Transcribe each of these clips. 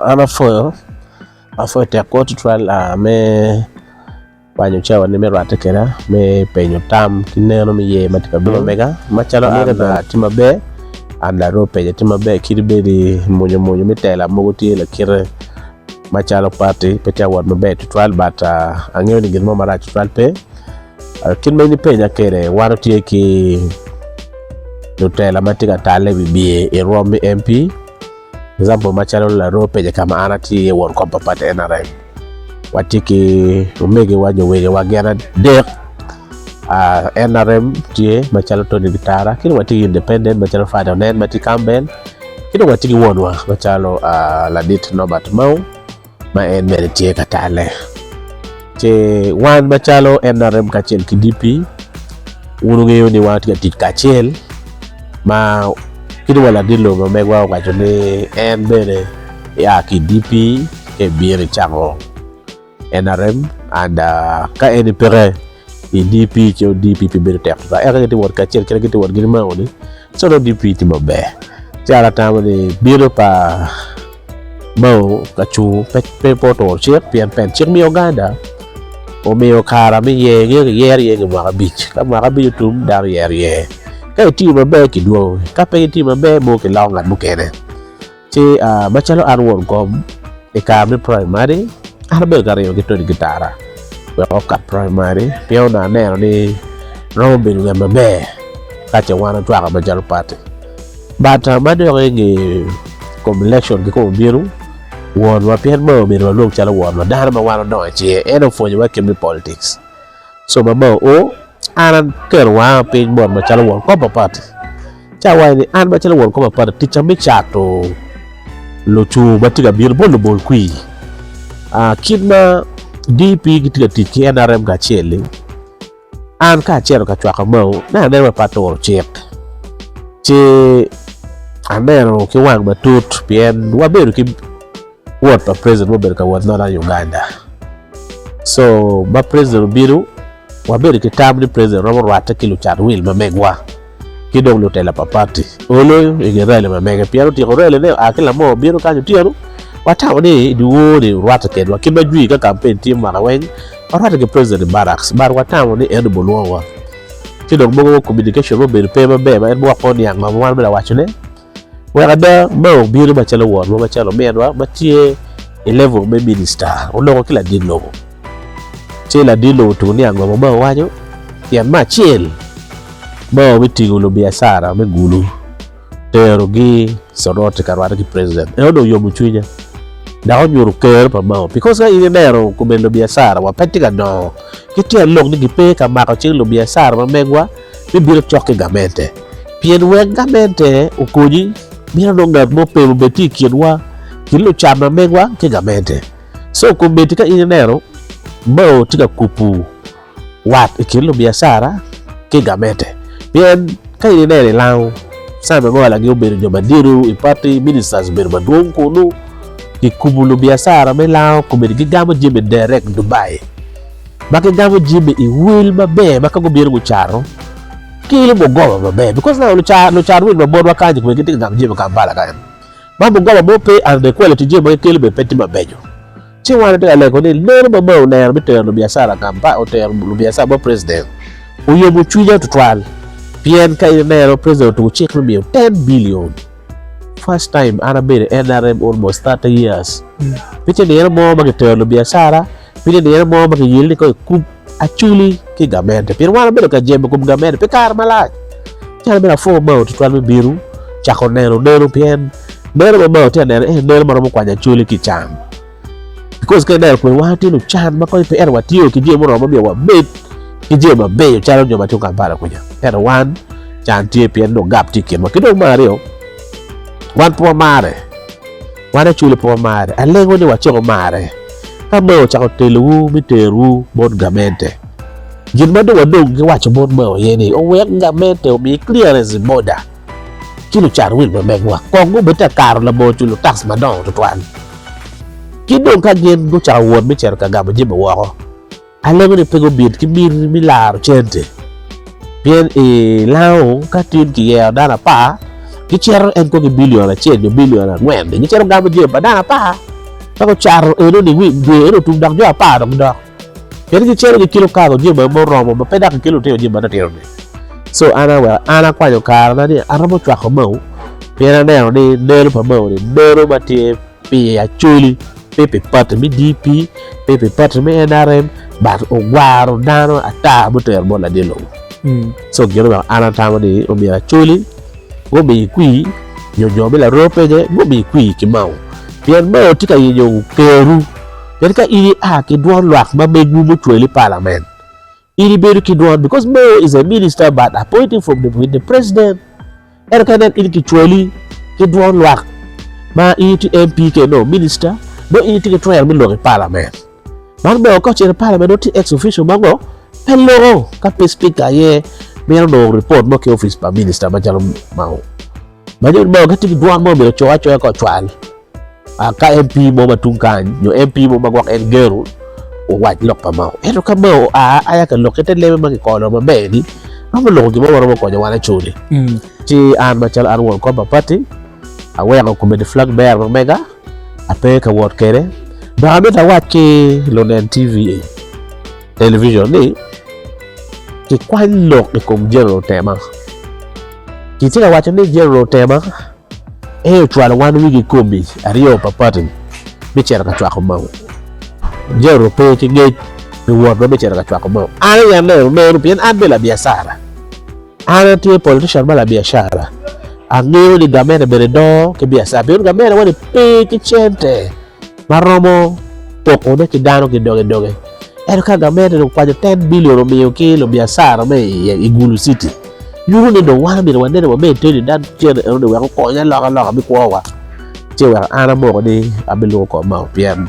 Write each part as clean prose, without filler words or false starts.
ana afo te ko tual me wanyo chawa ni me rata kera me penyo tam kineno mi ye matika bilo mega machalo ana timabe anda ro peje timabe kiribedi monyo mi tela mogo tiela kire machalo party pete award mabe tual bata angeo ni gilmo mara tual pe kin me ni penya kere waro tie ki tela matika tale biye e rom MP example machalo la ro peje kama anati ye won kompa pate NRM watiki umege wajo wege wagera dek NRM tie machalo Tony Gitara kini watiki independent machalo Father Nen Mati Campbell kini watiki wonwa machalo Ladit Norbert Mao ma en mere tie katale che wan machalo NRM kachel ki DP unugeyo ni wati katit kachel ma kini wala dilo mamegwa wajo ni en bere ya ki DP ke bire chango NRM and ka eni pere i DP che DP pe bere tek ba era ti wor ka cher kere ti wor gini mawni so do DP ti mabe ti ala tamani biro pa maw ka chu pe poto cher pian pen cher mi Uganda o mi okara mi ye ma bich ka ma bich tum dar ye ka ti mabe ki duo ka pe ti mabe mo ke lawngat mo kene ti bachalo an won kom e ka mi primary arbe gariyo ki Tony Gitara we oka primary pio na nero ni rombe nga mabe kache wana twaka majalo party but mado ngi kom election ki ko biru won wa pien mo biru lo chala won wa dara ma wana no che eno fonyo wa kemi politics so mama o anan kerwa pin bon ma chala won ko party cha wa ni an ba chala won ko party ticha mi chato lo chu batiga biru bol kui kidma DP gitika tiki NRM ka chele an ka chero ka chwaka mau na ne pato chek che anero ki wang batut pien waberu ki what a president waberu ka what not Uganda so ba president biru waberu ki tabli president robo rata kilo chat will mamegwa kidong lo tela papati olo igerele mamega piano ti korele ne akila mo biru ka tiero watawo ni duwo ni rwata kedwa kiba jui ka campaign team mara wen rwata ke president barracks bar watawo ni en bolwa kidong mogo communication be pe be ba en bo ko ni ang ma wan bela wachune wera da mo biru ba chalo won ba chalo medwa ba tie 11 be minister ologo kila dilo chela dilo to ni ang ma ba wajo yan ma chel ba witigo lo biashara me gulu tero gi sorote karwata ki president e odo yomu chunya da onyuru ker pa mao because ine nero kumendo biashara wa petika no kitia lok ni gipe ka mako chilo biashara ma megwa mi biro choke gamente pien we gamente ukoji mira no ngat mo pe beti kienwa kilo chama megwa ke gamente so kumbetika ine nero mao tika kupu wat kilo biashara ke gamente pien ka ine nere lao sama mo lagi ubero jomadiru ipati ministers ber madung kuno ikubulu biashara melao kumedi gigamo jibe direct Dubai baki gamo jibe I will mabe baka go biru charo kile mo goba mabe because now lo charo will mabod wakaji kumedi gamo jibe Kampala kan mambo goba mo pay and the quality jibe kile be peti mabejo chi wana de aleko ni lero mabo na biter lo biashara Kampala hotel lo biashara bo president uyo mo chuja tutwal pien ka inero president to check me 10 billion first time anabere NRM almost 30 years pite nero mo magitelo biashara pite nero mo magiyili ko kub actually ki gamente pien wana bero ka jembe kum gamente pe kar malaj chan bera fo mo to twal biru chako nero pien nero mo te nero mo kwanya chuli ki cham because ka nero ko wati no chan makoy pe er watio ki jemo mo biya wa bet kijema be chalo nyoma tu Kampala kunya era one chantie pien no gap tike ma kido mario wan po mare wana chule po mare alengo ni wachoko mare kama chako telu miteru bod gamente jinmado wadong ki wacho bod ma yeni o wek gamente o mi clearance border kilo char wil ma megwa kongo beta karo la bo chulo tax madon to twan kido ka gen go cha won mi cher ka gam jibe wako alengo ni pego bit ki mir milaro chente bien lao katin ki ya dana pa ki cher en ko ki billion la chen yo billion la ngwende ni cher gam je ba dana pa ko charo eno ni wi dwe eno tung dak jo apa dong dok yen ki chero ki kilo kago ji ma mo romo ma peda ki kilo teo ji ma na tero ni so ana kwanyo kar na ni ana mo chwa ko mo pena na ni nero pa mo ni nero ma tie pi ya chuli pepe pat mi DP pepe pat mi NRM but ogwaro dano ata buter mo la dilo so gero ana tama ni o mi ya chuli go bi kui yo la rope je go bi kui ki mau pien mo tika yo peru yen ka ili ki duan luak ma megu mo chweli parliament ili beru ki duan because Mo is a minister but appointed from the president er kanen ili ki chweli ki duan luak ma ili ti MP ke no minister no ili ti trial mi lo parliament man Mo ko chere parliament no ti ex officio mango hello ka speaker ye me no report mo ke office pa minister ma jalo Mao ma jo Mo ka ti duan mo be choa ko chwal ka MP mo matungkan yo MP mo magwak en gero o wat lok pa Mao ero ka Mao aya ka lok te lebe ma ko no ma bedi ma lok gi mo waro ko nya wana chuli ti an ma chal an won ko ba party a we ko me de flag bear ma mega a pe ka wot kere ba be ta wat ke lonen TV television ni ki kwan lok e kom jero tema ki ti ka wat ni jero tema chwala wan wigi komi ario papatin mi chera ka chwa ko Mao jero pe ti nge mi wor do mi chera ka chwa ko Mao ana ya me rupien an bela biashara ana ti politician bala biashara angeo ni gamere bere do ke biashara be gamere wani pe ki chente maromo poko ne ki dano ki doge ero ka gamere no kwa 10 billion mi kilo biashara me igulu city yuru ni do wana mi wane wa me tedi dan chere ero wa ko nya la mi ko wa chewa ana mo ni abelo ko Mao pien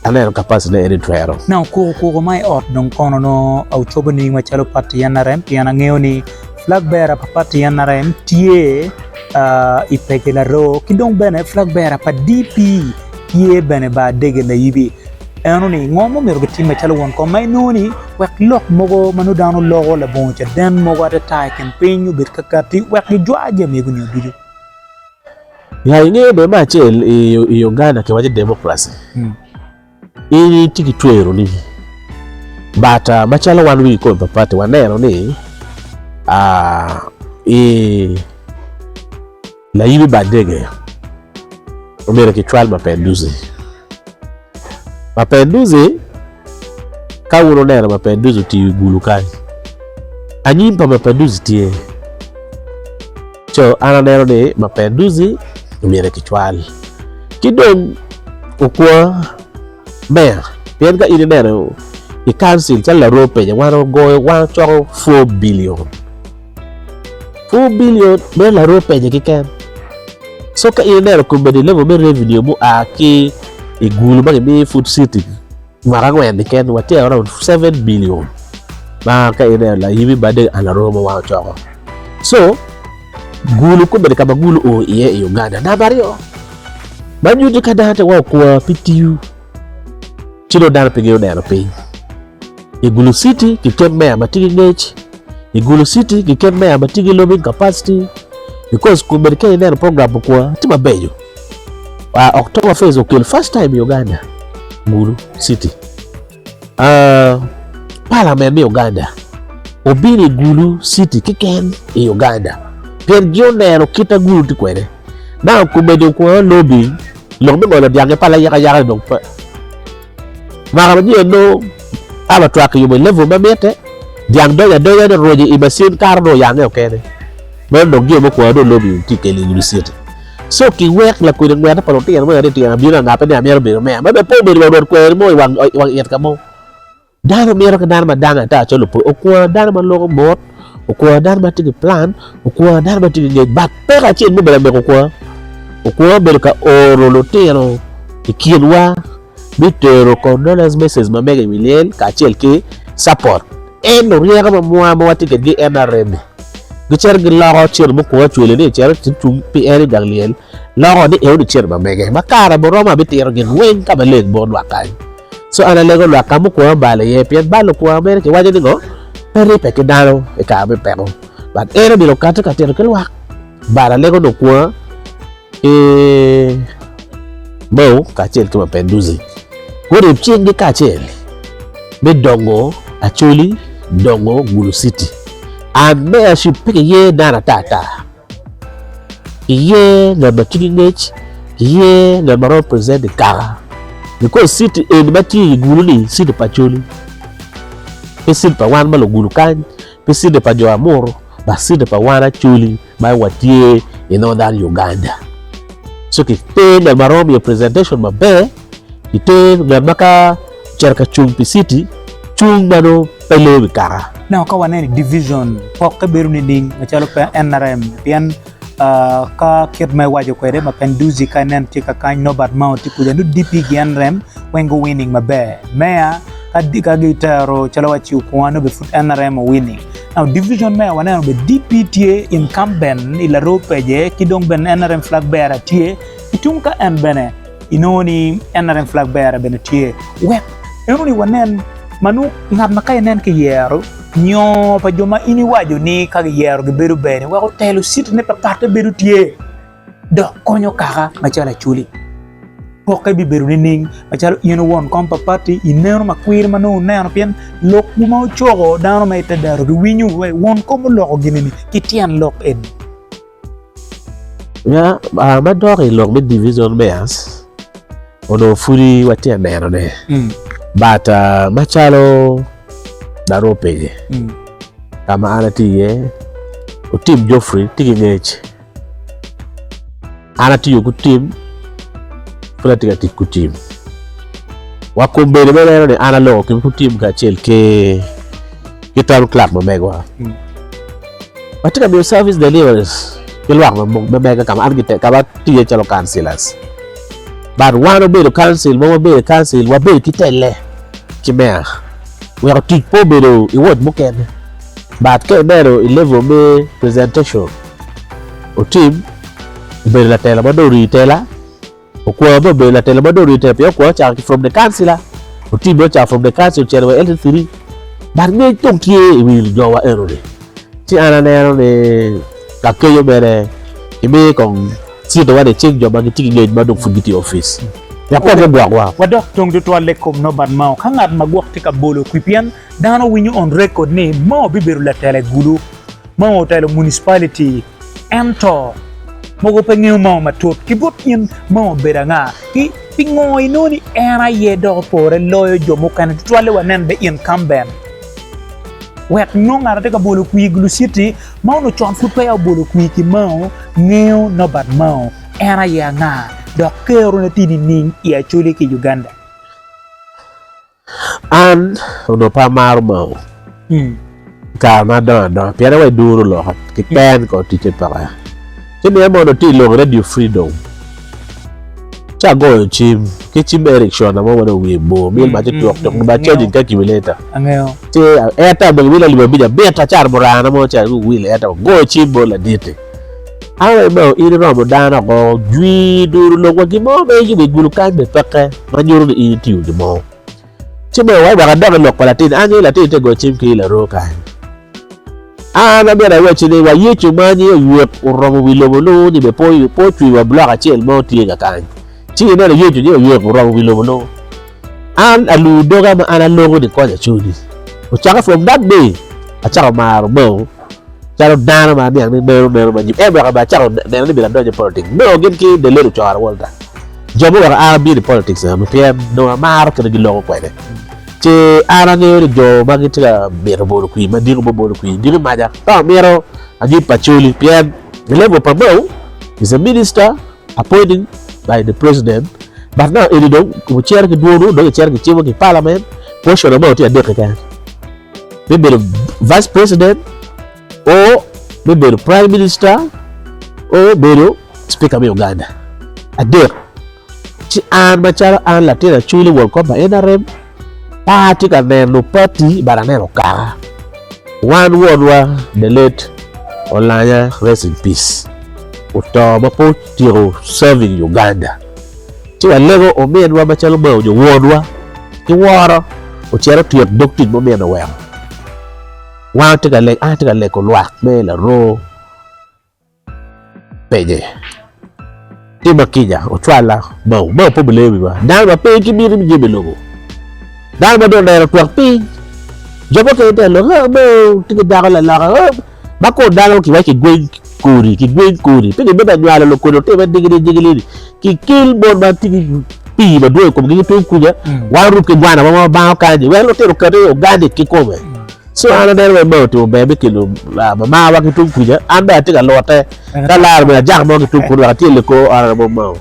ana ka pas ne eri tyero na ko mai ot dong kono no au chobo ni ma chalo party NRM piana ngeo ni flag bearer pa party NRM tie ipeke la ro kidong bene flag bearer pa DP tie bene ba dege na yibi eno ni ngomo mero gati ma chalo won ko mai noni wek lok mogo manu dano logo la bon cha den mogo ata tai campaign yu bit kakati wek ni jwaje mego ni duju ya nge be ma chel e Uganda ke waje democracy ili tiki twero ni bata ma chalo wan wi ko papate wanero ni la yibi badege o mero ki twal mapenduzi ka uno nero mapenduzi ti gulu kai anyim pa mapenduzi tie cho ana nero ni mapenduzi umere kichwal kidong ukwa mea pien ka ini nero i council chala rope ya wana go choro 4 billion me la rope ya kiken so ka ini nero kumbedi level me revenue mu aki igulu ba mi food city marangwe and ken wati around 7 billion ba ka ina la yibi bade ala roma wa choko so gulu ko be kama gulu o iye Uganda na bario banyu ka data wa ko PTU chilo dar pegeo dar pe igulu city ki kemme amatigi ngech igulu city ki kemme amatigi lobbying capacity because ko be ka ina program ko tiba bejo October phase okay first time Uganda Gulu City parliament Uganda obini Gulu City kiken Uganda pergio nero kita Gulu tikwere na kubede ko lobby lombe ngona biange pala yaka donc mara ni no aba track yo level mamete diang doya de roje ibasin cardo yange okay men do gemo ko do lobby tikeli Gulu City so ki wek la ko den weta paloti en mo ade ti abina na pe ne amer be me be po be do ko mo wang yet ka mo dana mer ka dana ma danga ta cholo po o ko dana ma logo bot o ko dana ma tigi plan o ko dana ma tigi nge bat pe ka chen mo be ko o ko be ka oro lo tero ki kienwa bitero condolence message ma mega miliel ka chel ki support en no riega mo wati ke gi NRM gicher gi lago cher mo ko chwele ni cher tum PR dagliel lago ni e cher ba mege makara bo roma bitero gi wen ka balen bo wakai so ana lego la kamu ko bale ye pien balo ko America waje ni go pere pe ke dalo e ka be pero but era bi lo kata ka ter ke wa bara lego do ko Mao kaachiel ki mapinduzi. Koro chieng' gi kaachiel be dongo acholi dongo Gulu City. And mayorship ye nana tata. Ye ngama tigi ngech, ye ngama represent the kara. Because city in mati Gulu ni city pacholi. Pe city pa wan malo Gulu kan, pe city pa jo amor, ba city pa wan acholi ba watie in northern Uganda. So kite ngama rom your presentation mabe, kite ngama ka cherka chung pi city, chung mano pelo kara. Now kawane division pok beru ni ding machalo pa NRM pian ka kit mai wajo kwere mapinduzi kanen tika kan Norbert Mao tikuja nu DP gi NRM wengo winning mabe mea ka tyero chalo wachi ukuano be foot NRM winning. Now division mea wane be DPTA incumbent ila ropeje kidong ben NRM flag bearer tie itunka bene inoni NRM flag bearer bene tie wep enoni wanen manu ngam makay nen ki yero nyo pa joma ini wajo ni ka yero ge beru bene wa hotel sit ne pa parte beru tie do konyo kaka machala chuli poke bi beru ning machala yeno won kom pa party inero makwir manu neno pien lok mu ma chogo dano mai te daro gi winyu we won kom loko ginini kitian lok en ya ma dori lok me division mayors ono furi watia neno ne but machalo daro peje kama anatiye o team Joffrey tigi ngech anatiyo ku team politika ku team wakumbele mele ne analo ku team ka chel ke town club mo megwa watika bio service deliveries kelwa mo mega kama argite kaba tiye chalo councillors but one be the council mo be the council wa be kitele kimea we are teach po bero I word buken but ke bero 11 me presentation o team be la tela badori tela o kwa be la tela badori tela pe ko cha from the councilor o team do cha from the council chair we L3 but me tonkie will go wa error ti ana ne ka ke yo bere ibe kon si do wa de check job ga tigi ngej badok fugiti office ya kwa gwa wadok tong de toile kom Norbert Mao kangat magwak tika bolo kwipian dano winyu on record ni Mao biberu la tele Gulu Mao tele municipality ento mogo pengen Mao matot kibot yin Mao beranga ki pingoy noni era ye do pore loyo jomo kan toile wanen be incumbent wek nonga tika bolo kwi Gulu City Mao no chon fut ya bolo kwi ki Mao ngeo Norbert Mao era ye nga dokero na tini ning ya chuli ki Uganda an ono pa mar Mao ka ma do piara we duro lo ki pen ko tite para kini mo no ti lo radio freedom cha go chim ki chim election na mo wona we bo mil ma ti tok ba charging ka kimileta angeo ti eta bel wila libo bija beta char borana mo cha wila eta go chim bo la dite awe mo iri romo dana ko dwi duru lo ko gimo be ji be Gulu kan be peke ma nyuru ni tiu di mo chimo wa ba ga lo ko latin anyi la tite go chim ki la ro kan ana be ra we chini wa yichu mani yu romo wi lo lo ni be po twi wa block achel mo tie ga kan chi ne la yichu ni yu romo wi lo an alu doga ma ana logo di ko ja chudi o chaka from that day a chaka mar mo charo dana ma biang ni beru ma jip ba ba charo ne ni bila doje politics no gen ki de leru char wolda jobo wa arabi di politics ma piem no mar ka di logo ko ne che ara ne jo ma gitira beru bolu ku ma diru bolu ku diru ma ja ta mero aji pachuli piem level pa Mao is a minister appointed by the president but now it don't ku chair ki duono do chair ki chiwo ki parliament portion about ti ade ka maybe the vice president or maybe the prime minister or maybe speaker of Uganda ade ci an machara an la tira chuli wol ko ba NRM party ka no party baranero ka one word wa the late Olanya rest in peace utoba po tiro serving Uganda ci wa lego o men wa machalo Mao jo wodwa ki woro o chero tiyo doctrine mo men wa wa tika le ko lwa me la ro peje Tima kija ochwala mau po belewi ba dan ba pe ki biri je belogo dan ba don da twak pi jobo ke de lo mo tigi dagala la ba ko dalo ki wa ki gwe kuri pe be ba nyala lo ko te ba digili ki kil bon ba tigi pi ba do ko ngi to kuja wa ru ke gwana ba ka je wa lo te ro ka o gande ki ko be so ana der we mo to be kilo ma wa ki to kuja anda tiga lote kala ma jak mo ki to kuja ti le ko ara mo